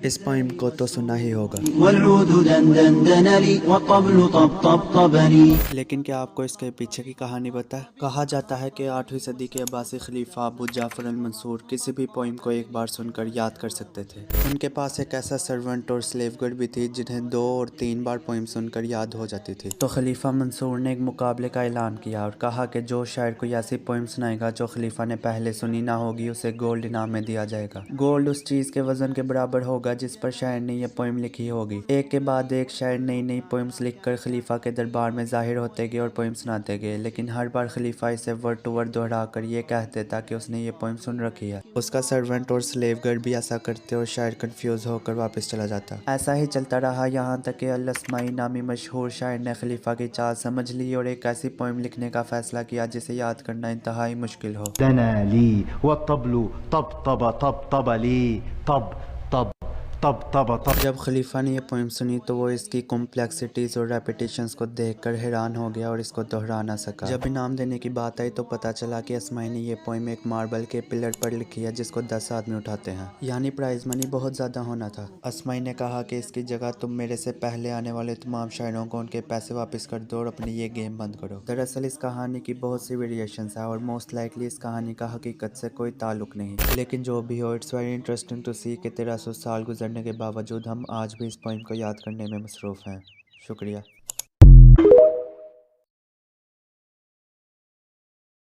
اس poem کو تو سنا ہی ہوگا، والعود دندن لي والطبل طبطبني. لیکن کیا آپ کو اس کے پیچھے کی کہانی پتہ ہے؟ کہا جاتا ہے کہ 8ویں صدی کے عباسی خلیفہ ابو جعفر المنصور کسی بھی پوئم کو ایک بار سن کر یاد کر سکتے تھے۔ ان کے پاس ایک ایسا سرونٹ اور سلیو گرل بھی تھی جنہیں 2 اور 3 بار پوئم سن کر یاد ہو جاتی تھی۔ تو خلیفہ منصور نے ایک مقابلے کا اعلان کیا اور کہا کہ جو شاعر کوئی ایسی پوئم سنائے گا جو خلیفہ نے پہلے سنی نہ ہوگی اسے گولڈ انعام میں دیا جائے گا۔ گولڈ اس چیز کے وزن کے برابر ہوگا جس پر شاعر نے یہ پوئم لکھی ہوگی۔ ایک کے بعد ایک شاعر نئی نئی پوئمز لکھ کر خلیفہ کے دربار میں ظاہر ہوتے گئے اور پوئم سناتے گئے، لیکن ہر بار خلیفہ اسے ورڈ ٹو ورڈ دہرا کر یہ کہتے تھا کہ اس نے یہ پوئم سن رکھی ہے۔ اس کا سرونٹ اور سلیو گرل بھی ایسا کرتے اور شاعر کنفیوز ہو کر واپس چلا جاتا۔ ایسا ہی چلتا رہا یہاں تک کہ الاسمائی نامی مشہور شاعر نے خلیفہ کی چال سمجھ لی اور ایک ایسی پوئم لکھنے کا فیصلہ کیا جسے یاد کرنا انتہائی مشکل ہو۔ دنا لي والطبل طبطب طبطب لي طب طب طب طب طب. جب خلیفہ نے یہ پوئم سنی تو وہ اس کی کمپلیکسٹیز اور ریپیٹیشنز کو دیکھ کر حیران ہو گیا اور اس کو دہرا نہ سکا۔ جب انعام دینے کی بات آئی تو پتہ چلا کہ اسمائی نے یہ پوئم ایک ماربل کے پلر پر لکھی ہے جس کو 10 آدمی اٹھاتے ہیں، یعنی پرائز منی بہت زیادہ ہونا تھا۔ اسمائی نے کہا کہ اس کی جگہ تم میرے سے پہلے آنے والے تمام شاعروں کو ان کے پیسے واپس کر دو اور اپنی یہ گیم بند کرو۔ دراصل اس کہانی کی بہت سی ویریشنز ہیں اور موسٹ لائکلی اس کہانی کا حقیقت سے کوئی تعلق نہیں، لیکن جو بھی ہو اٹس ویری انٹرسٹنگ ٹو سی کہ 1300 سال گزرنے کے باوجود ہم آج بھی اس پوئم کو یاد کرنے میں مصروف ہیں۔ شکریہ۔